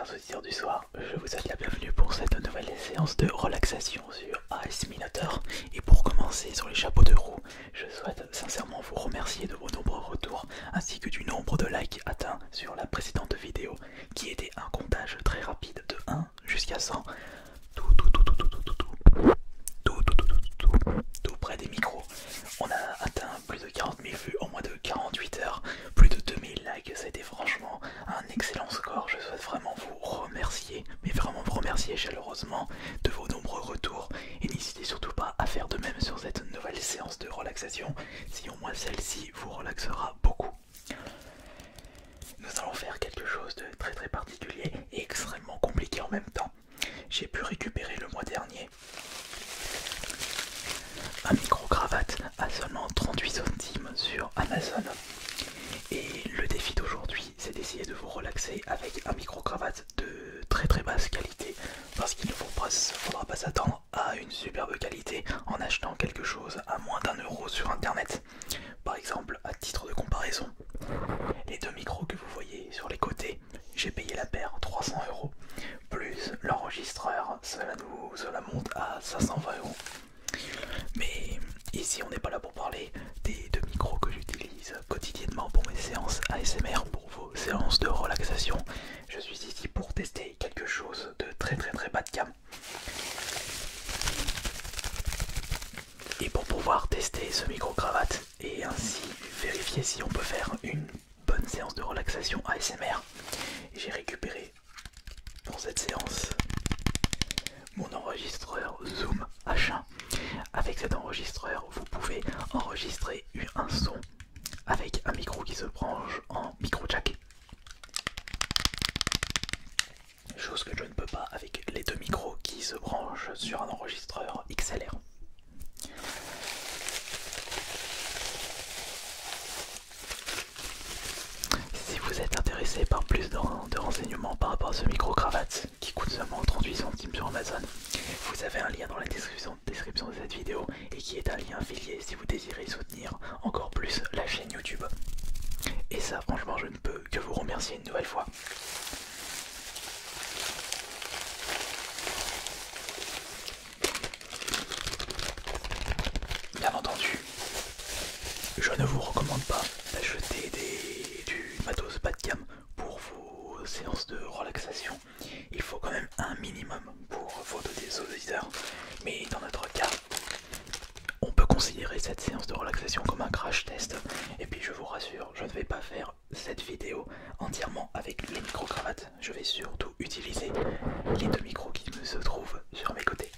chers auditeurs du soir, je vous souhaite la bienvenue pour cette nouvelle séance de relaxation sur AS Minotaur. Et pour commencer sur les chapeaux de roue, je souhaite sincèrement vous remercier de vos nombreux retours ainsi que du nombre de likes atteints sur la précédente vidéo qui était un comptage très rapide de 1 jusqu'à 100. Tout près des micros. On a atteint plus de 40 000 vues en moins de 48 heures, plus de 2000 likes, c'était franchement un excellent score. Je souhaite vraiment vous remercier, mais vraiment vous remercier chaleureusement de vos nombreux retours. Et n'hésitez surtout pas à faire de même sur cette nouvelle séance de relaxation, si au moins celle-ci vous relaxera beaucoup. Nous allons faire quelque chose de très particulier et extrêmement compliqué en même temps. J'ai pu récupérer le mois dernier un micro-cravate à seulement 38 centimes sur Amazon. Et le défi d'aujourd'hui, c'est d'essayer de vous relaxer avec un micro-cravate de très basse qualité, parce qu'il ne faudra pas s'attendre à une superbe qualité en achetant quelque chose à moins d'1 € sur internet. Par exemple, à titre de comparaison, les deux micros que vous voyez sur les côtés, j'ai payé la paire 300 €, plus l'enregistreur, cela monte à 520 €. Mais ici on n'est pas là pour parler des deux micros que j'utilise quotidiennement pour mes séances ASMR, pour vos séances de relaxation. Je suis ici pour tester quelque chose de très bas de gamme. Et pour pouvoir tester ce micro-cravate et ainsi vérifier si on peut faire une bonne séance de relaxation ASMR, j'ai récupéré pour cette séance mon enregistreur Zoom H1. Avec cet enregistreur, vous pouvez enregistrer un son avec un micro qui se branche en micro jack. Chose que je ne peux pas avec les deux micros qui se branchent sur un enregistreur XLR. Si vous êtes intéressé par plus de renseignements par rapport à ce micro-cravate qui coûte seulement 38 centimes sur Amazon, vous avez un lien dans la description de cette vidéo et qui est un lien affilié si vous désirez soutenir encore plus la chaîne YouTube. Et ça, franchement, je ne peux que vous remercier une nouvelle fois. Bien entendu, je ne vous recommande pas d'acheter du matos bas de gamme pour vos séances de relaxation. Il faut quand même un minimum pour vos auditeurs. Mais dans notre cas, on peut considérer cette séance de relaxation comme un crash test. Et puis je vous rassure, je ne vais pas faire cette vidéo entièrement avec les micro-cravates. Je vais surtout utiliser les deux micros qui se trouvent sur mes côtés.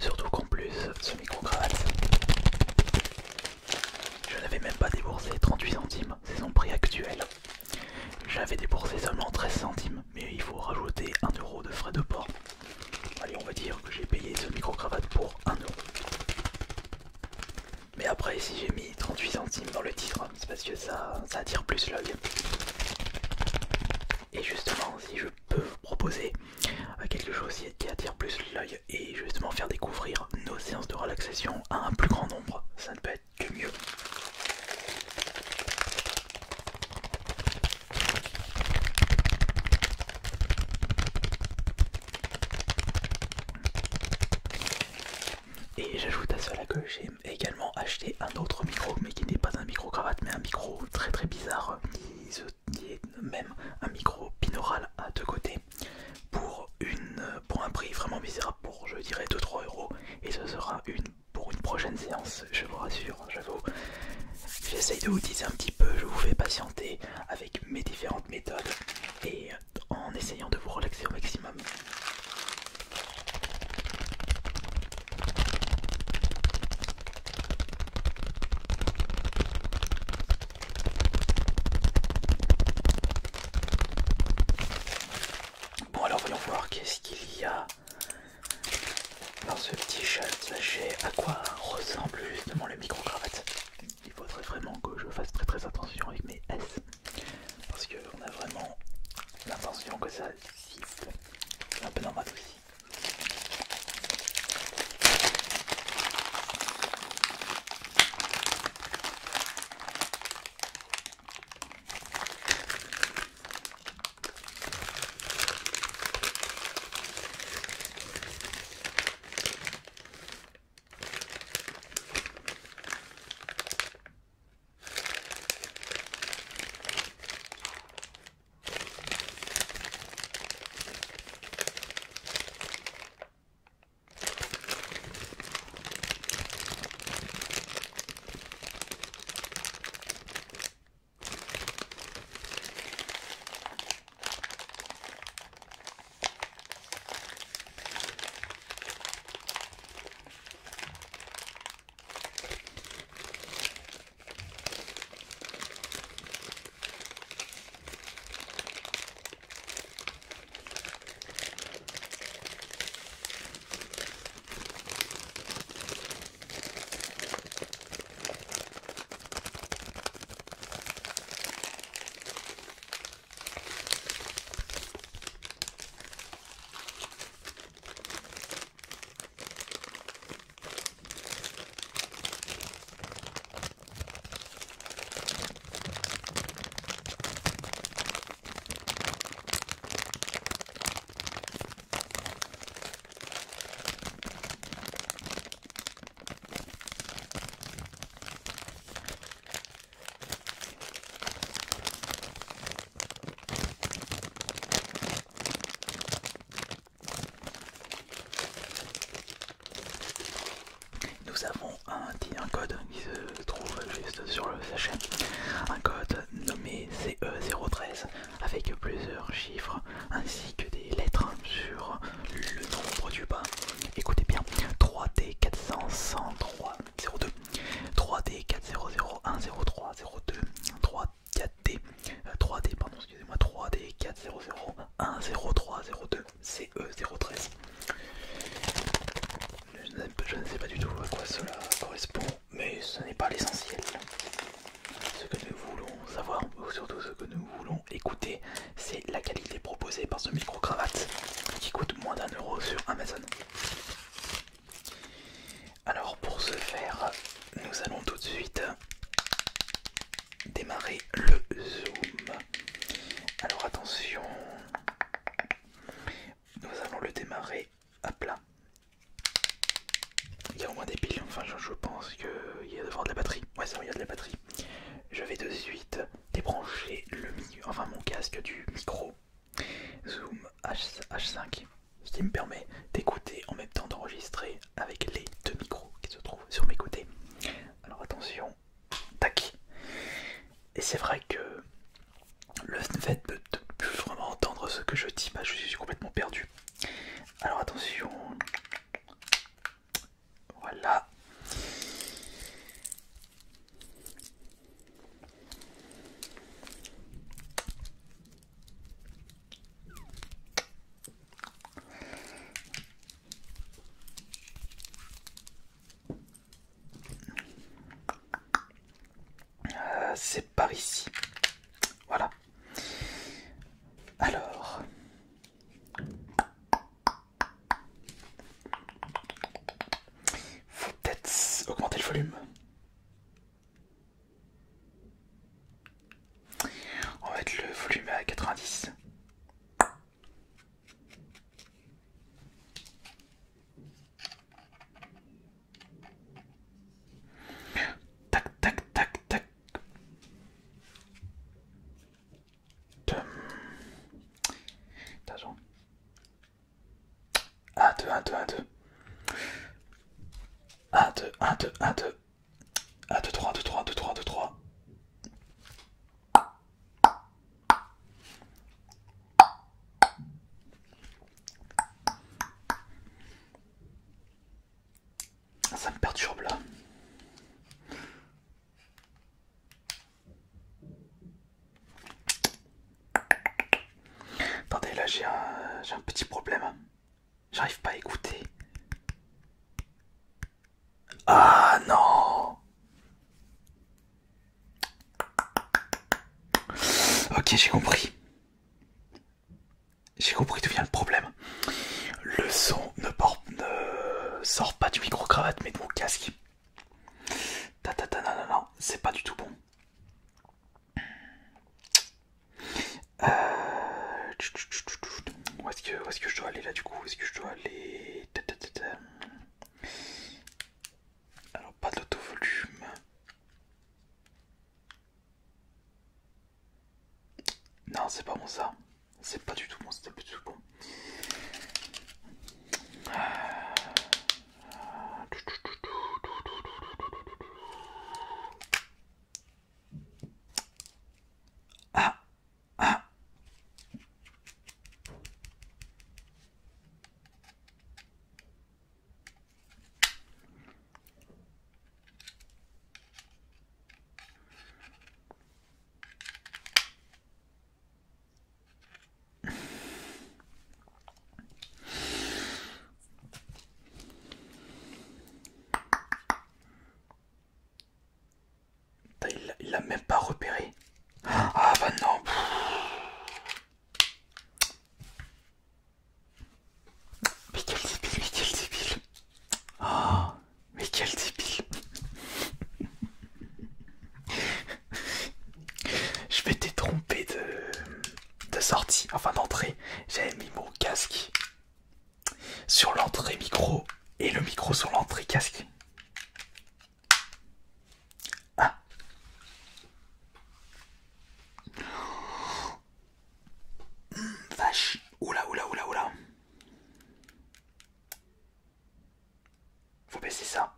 Surtout qu'en plus, ce micro-cravate, je n'avais même pas déboursé 38 centimes, c'est son prix actuel. J'avais déboursé seulement 13 centimes, mais il faut rajouter 1 € de frais de port. Allez, on va dire que j'ai payé ce micro-cravate pour 1 €. Mais après, si j'ai mis 38 centimes dans le titre, c'est parce que ça attire plus l'œil. Et justement, si je peux vous proposer quelque chose qui attire plus l'œil et justement faire découvrir nos séances de relaxation à un plus grand nombre, ça ne peut être que mieux. Et j'ajoute à cela que j'ai également acheté un autre micro, mais qui n'est pas un micro-cravate, mais un micro très bizarre, qui est même un micro binaural à deux côtés, pour un prix vraiment misérable, pour je dirais 2-3 €. Et ce sera pour une prochaine séance, je vous rassure, j'essaye de vous teaser un petit peu, je vous fais patienter avec mes différentes méthodes et en essayant de vous relaxer au maximum. Bon, alors voyons voir qu'est-ce qu'il y a dans ce petit sachet. À quoi ressemble justement le micro-cravate? Il faudrait vraiment que je fasse très attention avec mes S, parce qu'on a vraiment l'intention que ça siffle un sachet. Un code nommé CE013 avec plusieurs chiffres ainsi que des lettres sur le nombre du bas. Écoutez bien, 3D 403 02, 3D 4001030 02, 3D 3D pardon excusez-moi 3D 4001030 CE013. Je ne sais pas du tout à quoi cela correspond, mais ce n'est pas l'essentiel. Ce que nous voulons savoir, ou surtout ce que nous voulons écouter, c'est la qualité proposée par ce micro-cravate qui coûte moins d'1 € sur Amazon. Alors pour ce faire, nous allons tout de suite démarrer le zoom. Alors attention, nous allons le démarrer à plat. Il y a au moins des piles, enfin je pense qu'il y a devoir de la batterie. Ouais c'est vrai, il y a de la batterie. Je vais de suite débrancher mon casque du micro Zoom H5, ce qui me permet d'écouter en même temps d'enregistrer avec les deux micros qui se trouvent sur mes côtés. Alors attention, tac. Et c'est vrai que le fait de ne plus vraiment entendre ce que je dis, bah, je suis complètement perdu. Alors attention, voilà. C'est par ici. Voilà. Alors. Faut peut-être augmenter le volume. On va mettre le volume à 90. Tac, tac, tac, tac. Attention. 1, 2, 1, 2, 1, 2. 1, 2, 1, 2, 1, 2. 1, 2, 3, 2, 3, 2, 3, 2, 3. Ça me perturbe là. Attendez, là j'ai un petit problème. J'arrive pas à écouter. Ah non. Ok, j'ai compris. J'ai compris d'où vient le problème. Le son ne sort pas du micro-cravate mais de mon casque. Non, non, non, c'est pas du tout bon. Où est-ce que je dois aller là du coup? Est-ce que je dois aller... Alors pas d'autovolume. Non, c'est pas bon ça. C'est pas du tout bon, c'était pas du tout bon. Ah, ah. Il l'a même pas repéré. Ah bah non. Mais quel débile, mais quel débile. Oh, mais quel débile. Je m'étais trompé de sortie, enfin d'entrée. J'avais mis mon casque sur l'entrée micro et le micro sur l'entrée casque. Ah. Vache. Oula, oula, oula, oula. Faut baisser ça.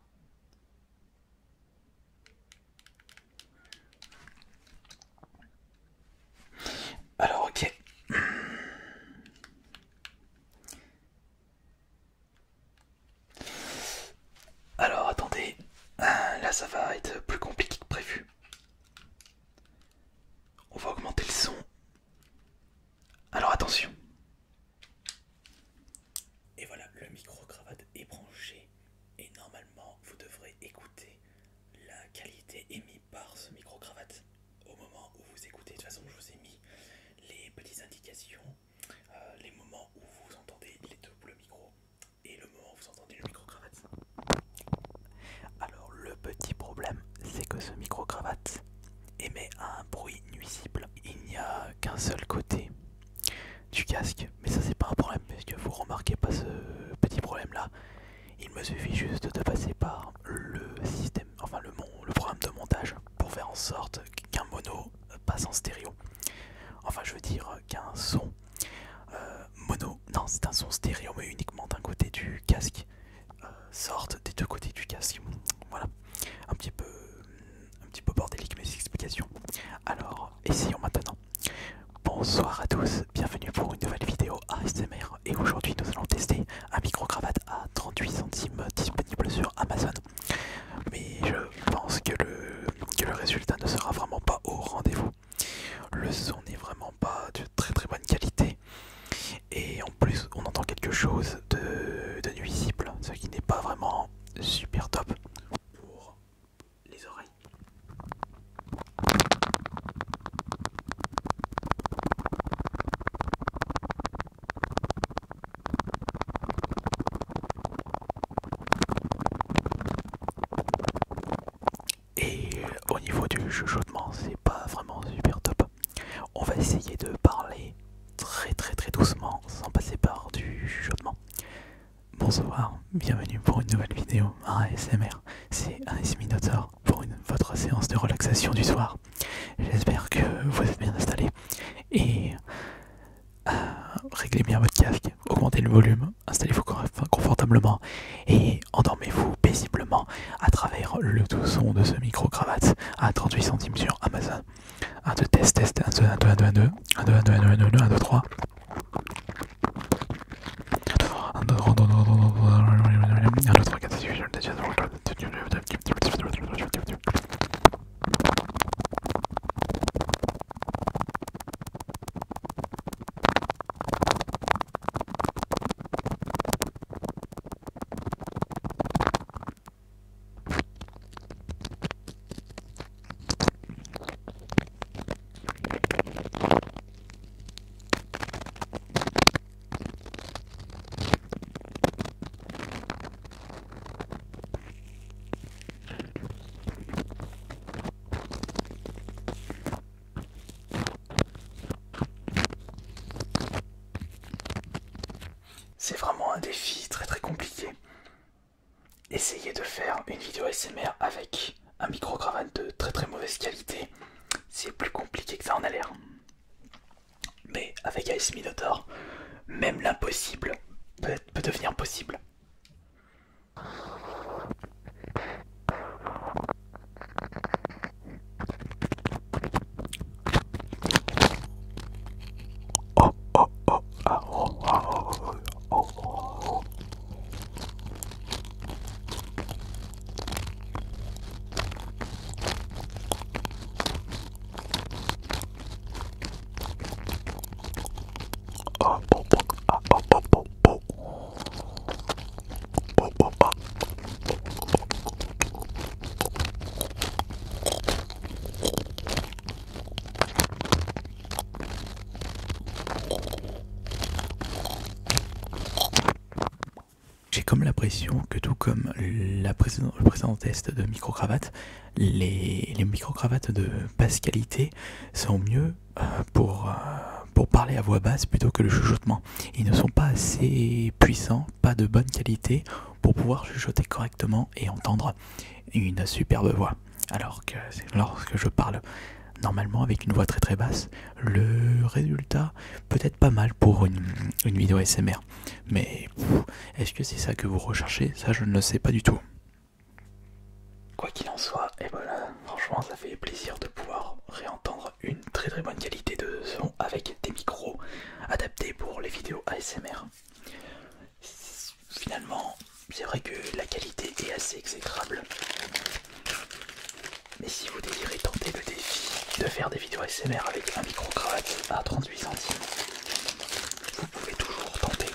un bruit nuisible. Il n'y a qu'un seul côté du casque, mais ça c'est pas un problème puisque vous remarquez pas ce petit problème là. Il me suffit juste de passer par le système, enfin le programme de montage pour faire en sorte qu'un mono passe en stéréo. Enfin je veux dire qu'un son mono, non c'est un son stéréo mais uniquement d'un côté du casque sorte des deux côtés du casque. Voilà, un petit peu bordélique mes explications. Alors essayons maintenant. Bonsoir à tous, bienvenue pour une nouvelle vidéo ASMR et aujourd'hui nous allons tester un micro-cravate à 38 centimes disponible sur Amazon. Mais je pense que le résultat ne sera vraiment pas au rendez-vous. Le son n'est vraiment pas de très bonne qualité et en plus on entend quelque chose de nuisible, ce qui n'est pas vraiment super top pour les oreilles. Et au niveau du chuchotement, c'est pas vraiment super top. On va essayer de parler très doucement sans passer par du chuchotement. Bonsoir, bienvenue pour une nouvelle vidéo ASMR. C'est AS Minotaur pour votre séance de relaxation du soir. J'espère que vous êtes bien installés et réglez bien votre casque, augmentez le volume, installez-vous confortablement et endormez-vous paisiblement à travers le doux son de ce micro-cravate à 38 centimes sur Amazon. 1, 2, test, 1, 2, 1, 2, 1, 2, 1, 2, 1, 2, 1, 2, 1, 2, 1, 2, 1, 2, 3. 1, 2, 3, 1, 2, 4, 6, 8, 9, 10. C'est vraiment un défi très compliqué. Essayez de faire une vidéo ASMR avec un micro-cravate de très mauvaise qualité. C'est plus compliqué que ça en a l'air. Mais avec AS Minotaur, même l'impossible peut devenir possible. J'ai comme l'impression que tout comme le précédent test de micro-cravate, les micro-cravates de basse qualité sont mieux pour parler à voix basse plutôt que le chuchotement. Ils ne sont pas assez puissants, pas de bonne qualité pour pouvoir chuchoter correctement et entendre une superbe voix. Alors que lorsque je parle normalement avec une voix très basse, le résultat peut être pas mal pour une vidéo ASMR. Mais est-ce que c'est ça que vous recherchez? Ça je ne le sais pas du tout. Quoi qu'il en soit, et voilà, franchement ça fait plaisir de pouvoir réentendre une très bonne qualité de son avec des micros adaptés pour les vidéos ASMR. Finalement, c'est vrai que la qualité est assez exécrable. Mais si vous désirez tenter le défi de faire des vidéos ASMR avec un micro-cravate à 38 centimes, vous pouvez toujours tenter.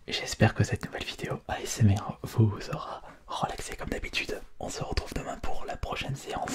J'espère que cette nouvelle vidéo ASMR vous aura relaxé comme d'habitude. On se retrouve demain pour la prochaine séance